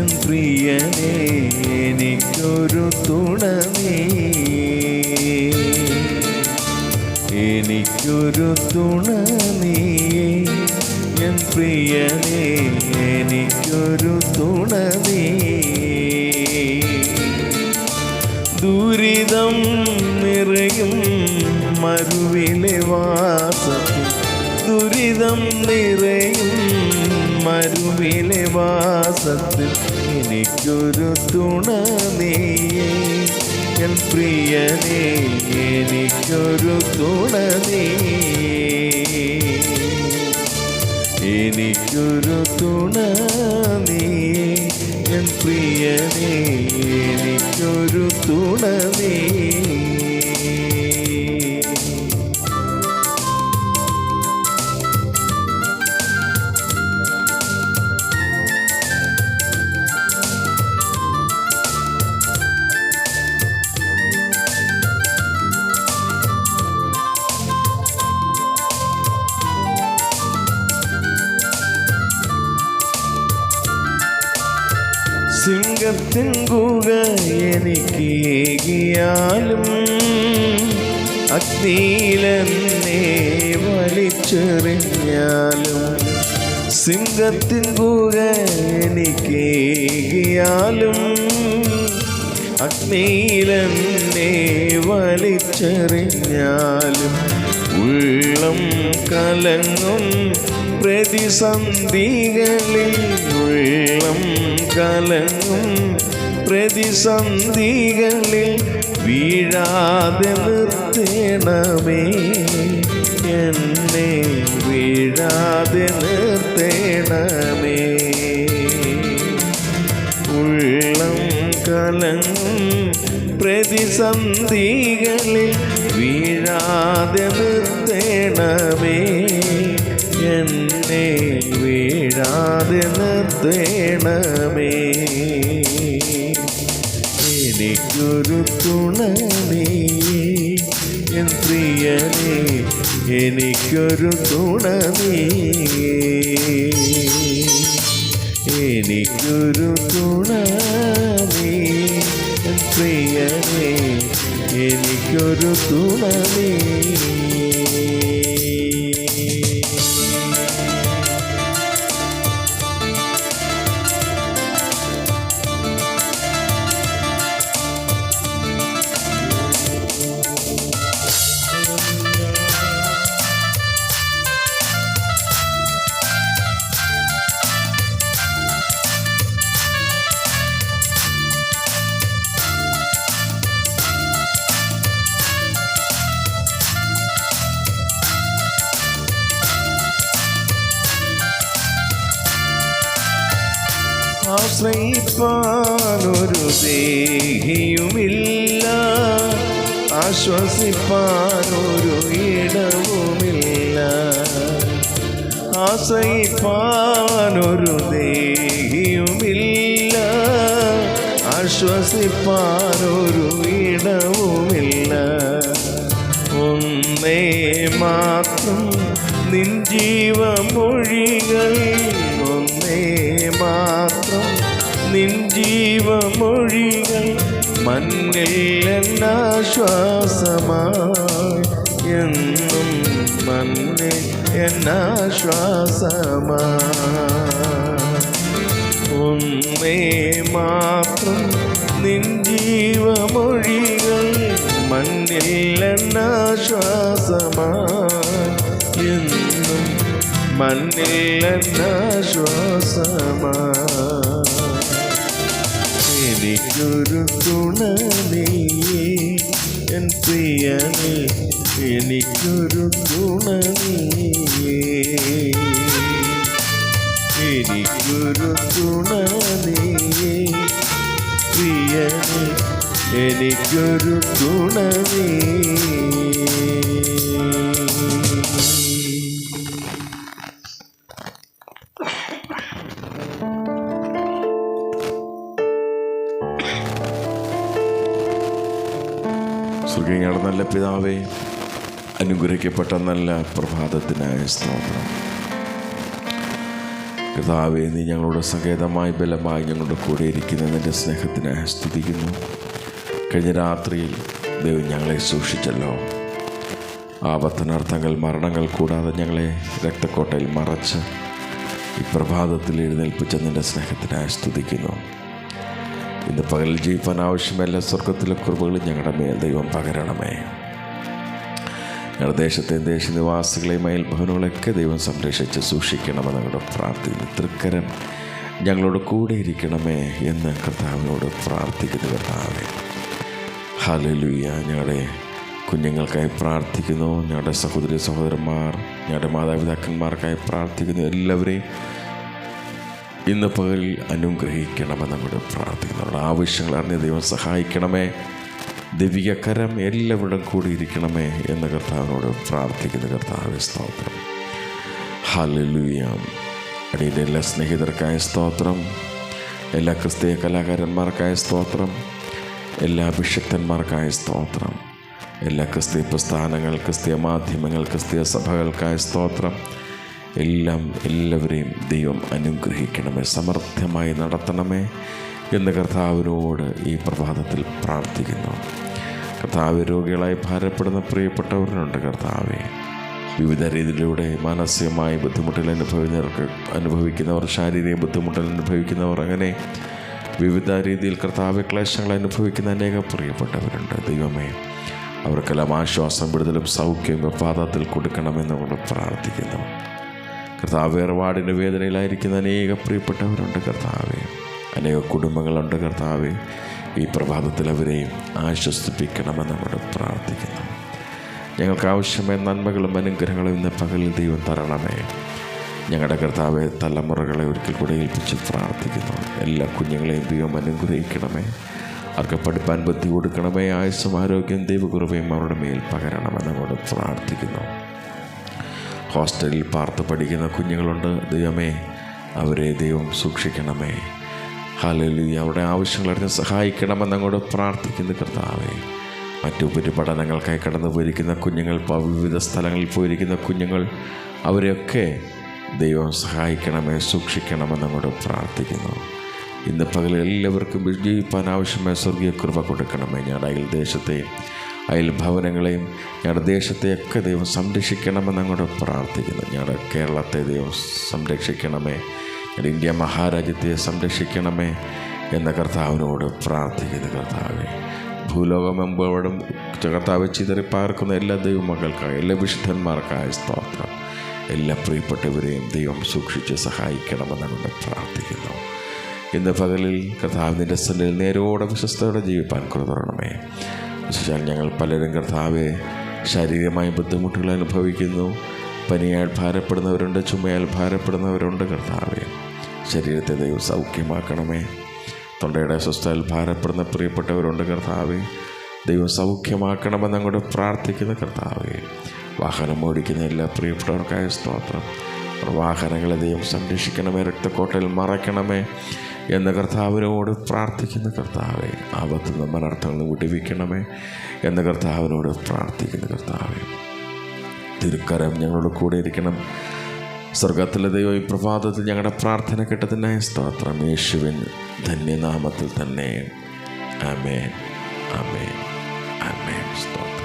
N പ്രിയനേ എനിക്കൊരു തുണ നീ, എനിക്കൊരു തുണ നീ, എൻ പ്രിയനേ എനിക്കൊരു തുണ നീ. ദുരിതം നിറയും മരുവിലെ വാസത്തിൽ, ദുരിതം നിറയും മരുവിലെ വാസത്തിൽ എനിക്കൊരു തുണ നീ, എൻ പ്രിയനേ എനിക്കൊരു തുണ നീ, എനിക്കൊരു തുണ നീ, എൻ പ്രിയനേ എനിക്കൊരു തുണ നീ. സിംഹത്തിൻ ഗുഹ എനിക്കേകിയാലും അഗ്നിയിലെന്നെ വലിച്ചെറിഞ്ഞാലും, സിംഹത്തിൻ ഗുഹ എനിക്കേകിയാലും അഗ്നിയിലെന്നെ വലിച്ചെറിഞ്ഞാലും, ഉള്ളം കലങ്ങും പ്രതിസന്ധികളിൽ, ഉള്ളം കലങ്ങും പ്രതിസന്ധികളിൽ വീഴാതെ നിർത്തേണമേ, എന്നെ വീഴാതെ നിർത്തേണമേ. ഉള്ളം കലങ്ങും പ്രതിസന്ധികളിൽ വീഴാതെ നിർത്തേണമേ, എന്നെ വീഴാതെ നിർത്തേണമേ. എനിക്കൊരു തുണ നീ, എൻ പ്രിയനേ എനിക്കൊരു തുണ നീ, എനിക്കൊരു തുണ നീ, എൻ പ്രിയനേ എനിക്കൊരു തുണ നീ. ആശ്രയിപ്പാനൊരു ദേഹിയുമില്ല, ആശ്വസിപ്പാനൊരു ഇടവുമില്ല, ആശ്രയിപ്പാനൊരു ദേഹിയുമില്ല, ആശ്വസിപ്പാനൊരു ഇടവുമില്ല. ഒന്നേ മാത്രം നിൻ ജീവമൊഴികൾ, ഒന്നേ മാത്രം നിൻ ജീവമൊഴികൾ മണ്ണിൽ എന്നാശ്വാസമായി, എന്നും മണ്ണിൽ എന്നാശ്വാസമായി. ഒന്നേ മാത്രം നിൻ ജീവമൊഴികൾ മണ്ണിൽ എന്നാശ്വാസമായി, എന്നും മണ്ണിൽ എന്നാശ്വാസമായി. എനിക്കൊരു തുണ നീ, എൻ പ്രിയനേ എനിക്കൊരു തുണ നീ, എനിക്കൊരു തുണ നീ, പ്രിയനേ എനിക്കൊരു തുണ നീ. സ്വർഗ്ഗീയനായ നല്ല പിതാവേ, അനുഗ്രഹിക്കപ്പെട്ട നല്ല പ്രഭാതത്തിനായ സ്തോത്രം. കർത്താവേ, നീ ഞങ്ങളുടെ സങ്കേതമായി ബലമായി ഞങ്ങളുടെ കൂടെ ഇരിക്കുന്ന നിൻ്റെ സ്നേഹത്തിനെ സ്തുതിക്കുന്നു. കഴിഞ്ഞ രാത്രിയിൽ ദൈവം ഞങ്ങളെ സൂക്ഷിച്ചല്ലോ. ആപത്തനർത്ഥങ്ങൾ, മരണങ്ങൾ കൂടാതെ ഞങ്ങളെ രക്തക്കോട്ടയിൽ മറച്ച് ഈ പ്രഭാതത്തിൽ എഴുന്നേൽപ്പിച്ച നിൻ്റെ സ്നേഹത്തിനെ സ്തുതിക്കുന്നു. ഇന്ന് പകലിൽ ജീവിക്കാൻ ആവശ്യമെല്ലാ സ്വർഗത്തിലെ കുറിവുകളും ഞങ്ങളുടെ മേൽ ദൈവം പകരണമേ. ഞങ്ങളുടെ ദേശത്തെയും ദേശനിവാസികളെയും അയൽഭവനുകളൊക്കെ ദൈവം സംരക്ഷിച്ച് സൂക്ഷിക്കണമെന്ന് ഞങ്ങളുടെ പ്രാർത്ഥിക്കുന്നു. തൃക്കരം ഞങ്ങളോട് കൂടെ ഇരിക്കണമേ എന്ന് കർത്താവിനോട് പ്രാർത്ഥിക്കുന്നു. കർത്താവേ, ഹല്ലേലൂയ. ഞങ്ങളുടെ കുഞ്ഞുങ്ങൾക്കായി പ്രാർത്ഥിക്കുന്നു. ഞങ്ങളുടെ സഹോദരി സഹോദരന്മാർ, ഞങ്ങളുടെ മാതാപിതാക്കന്മാർക്കായി പ്രാർത്ഥിക്കുന്നു. എല്ലാവരെയും ഇന്ന് പകലിൽ അനുഗ്രഹിക്കണമെന്ന് അങ്ങോട്ട് പ്രാർത്ഥിക്കുന്നു. അവരുടെ ആവശ്യങ്ങൾ അറിഞ്ഞ് ദൈവം സഹായിക്കണമേ. ദൈവികകരം എല്ലാവരുടെയും കൂടി ഇരിക്കണമേ എന്ന് കർത്താവിനോട് പ്രാർത്ഥിക്കുന്നു. കർത്താവേ, സ്തോത്രം. ഹല്ലേലൂയ. അടിയുടെ എല്ലാ സ്നേഹിതർക്കായ സ്തോത്രം. എല്ലാ ക്രിസ്തീയ കലാകാരന്മാർക്കായ സ്തോത്രം. എല്ലാ അഭിഷിക്തന്മാർക്കായ സ്തോത്രം. എല്ലാ ക്രിസ്തീയ പ്രസ്ഥാനങ്ങൾ, ക്രിസ്തീയ മാധ്യമങ്ങൾ, ക്രിസ്തീയ സഭകൾക്കായ സ്തോത്രം. എല്ലാവരെയും ദൈവം അനുഗ്രഹിക്കണമേ, സമർത്ഥമായി നടത്തണമേ എന്ന് കർത്താവിനോട് ഈ പ്രഭാതത്തിൽ പ്രാർത്ഥിക്കുന്നു. കർത്താവ്, രോഗികളായി ഭാരപ്പെടുന്ന പ്രിയപ്പെട്ടവരുണ്ട്. കർത്താവെ, വിവിധ രീതിയിലൂടെ മാനസികമായി ബുദ്ധിമുട്ടുകൾ അനുഭവിക്കുന്നവർ, ശാരീരിക ബുദ്ധിമുട്ടുകൾ അനുഭവിക്കുന്നവർ, അങ്ങനെ വിവിധ രീതിയിൽ കർത്താവ് ക്ലേശങ്ങൾ അനുഭവിക്കുന്ന അനേകം പ്രിയപ്പെട്ടവരുണ്ട്. ദൈവമേ, അവർക്കെല്ലാം ആശ്വാസം, വിടുതലും സൗഖ്യവും പ്രഭാതത്തിൽ കൊടുക്കണമെന്ന് നമ്മൾ പ്രാർത്ഥിക്കുന്നു. കർത്താവ്, വേർപാടിൻ്റെ വേദനയിലായിരിക്കുന്ന അനേക പ്രിയപ്പെട്ടവരുണ്ട്. കർത്താവെ, അനേക കുടുംബങ്ങളുണ്ട്. കർത്താവെ, ഈ പ്രഭാതത്തിൽ അവരെയും ആശ്വസിപ്പിക്കണമെന്ന് നമ്മൾ പ്രാർത്ഥിക്കുന്നു. ഞങ്ങൾക്ക് ആവശ്യമായ നന്മകളും അനുഗ്രഹങ്ങളും ഇന്ന് പകലിൽ ദൈവം തരണമേ. ഞങ്ങളുടെ കർത്താവെ, തലമുറകളെ ഒരിക്കൽ കൂടെ ഏൽപ്പിച്ച് പ്രാർത്ഥിക്കുന്നു. എല്ലാ കുഞ്ഞുങ്ങളെയും ദൈവം അനുഗ്രഹിക്കണമേ. അവർക്ക് പഠിപ്പാൻ ബുദ്ധി കൊടുക്കണമേ. ആയുസ്സും ആരോഗ്യം ദൈവകൃപയും അവരുടെ മേൽ പകരണമെന്ന് നമ്മൾ പ്രാർത്ഥിക്കുന്നു. ഹോസ്റ്റലിൽ പാർത്ത് പഠിക്കുന്ന കുഞ്ഞുങ്ങളുണ്ട്. ദൈവമേ, അവരെ ദൈവം സൂക്ഷിക്കണമേ. ഹല്ലേലൂയ. അവരുടെ ആവശ്യങ്ങളറിഞ്ഞ് സഹായിക്കണമെന്ന് അങ്ങോട്ട് പ്രാർത്ഥിക്കുന്നു. കർത്താവേ, മറ്റുപരിപഠനങ്ങൾക്കായി കടന്നു പോയിരിക്കുന്ന കുഞ്ഞുങ്ങൾ, വിവിധ സ്ഥലങ്ങളിൽ പോയിരിക്കുന്ന കുഞ്ഞുങ്ങൾ, അവരെയൊക്കെ ദൈവം സഹായിക്കണമേ, സൂക്ഷിക്കണമെന്ന് അങ്ങോട്ട് പ്രാർത്ഥിക്കുന്നു. ഇന്ന് പകൽ എല്ലാവർക്കും ജീവിപ്പാൻ ആവശ്യമായ സ്വർഗീയ കൃപ കൊടുക്കണമേ. ഞങ്ങളുടെ അയൽദേശത്തെയും അയൽഭവനങ്ങളെയും ഞങ്ങളുടെ ദേശത്തെയൊക്കെ ദൈവം സംരക്ഷിക്കണമെന്ന് അങ്ങോട്ട് പ്രാർത്ഥിക്കുന്നു. ഞങ്ങളുടെ കേരളത്തെ ദൈവം സംരക്ഷിക്കണമേ. ഞങ്ങളുടെ ഇന്ത്യ മഹാരാജ്യത്തെ സംരക്ഷിക്കണമേ എന്ന കർത്താവിനോട് പ്രാർത്ഥിക്കുന്നു. കർത്താവെ, ഭൂലോകമെമ്പോഴും കർത്താവ് ചിതറിപ്പാർക്കുന്ന എല്ലാ ദൈവമക്കൾക്കായി, എല്ലാ വിശുദ്ധന്മാർക്കായ സ്തോത്രം. എല്ലാ പ്രിയപ്പെട്ടവരെയും ദൈവം സൂക്ഷിച്ച് സഹായിക്കണമെന്ന് അങ്ങോട്ട് പ്രാർത്ഥിക്കുന്നു. ഇന്ന് പകലിൽ കർത്താവിൻ്റെ സന്നിധിയിൽ നേരോടെ വിശ്വസ്തയോടെ ജീവിപ്പാൻ കൃപ തരണമേ. വിശേഷാൽ ഞങ്ങൾ പലരും കർത്താവെ ശാരീരികമായ ബുദ്ധിമുട്ടുകൾ അനുഭവിക്കുന്നു. പനിയാൽ ഭാരപ്പെടുന്നവരുണ്ട്, ചുമയാൽ ഭാരപ്പെടുന്നവരുണ്ട്. കർത്താവെ, ശരീരത്തെ ദൈവം സൗഖ്യമാക്കണമേ. തൊണ്ടയുടെ അസ്വസ്ഥതയിൽ ഭാരപ്പെടുന്ന പ്രിയപ്പെട്ടവരുണ്ട്. കർത്താവെ, ദൈവം സൗഖ്യമാക്കണമെന്ന് അങ്ങോട്ട് പ്രാർത്ഥിക്കുന്ന. കർത്താവെ, വാഹനം ഓടിക്കുന്ന എല്ലാ പ്രിയപ്പെട്ടവർക്കായ സ്തോത്രം. വാഹനങ്ങളെ ദൈവം സംരക്ഷിക്കണമേ, രക്തക്കോട്ടയിൽ മറയ്ക്കണമേ എന്ന കർത്താവിനോട് പ്രാർത്ഥിക്കുന്ന. കർത്താവെ, ആപത്തിൽ നിന്ന് അനർത്ഥങ്ങളിൽ നിന്ന് വിടുവിക്കണമേ എന്ന കർത്താവിനോട് പ്രാർത്ഥിക്കുന്ന. കർത്താവെ, തിരുക്കരം ഞങ്ങളോട് കൂടെ ഇരിക്കണം. സ്വർഗത്തിലെ ദൈവം ഈ പ്രഭാതത്തിൽ ഞങ്ങളുടെ പ്രാർത്ഥന കേട്ടതിനായ സ്തോത്രം. യേശുവിൻ ധന്യനാമത്തിൽ തന്നെ. ആമേൻ, ആമേൻ, ആമേൻ. സ്തോത്രം.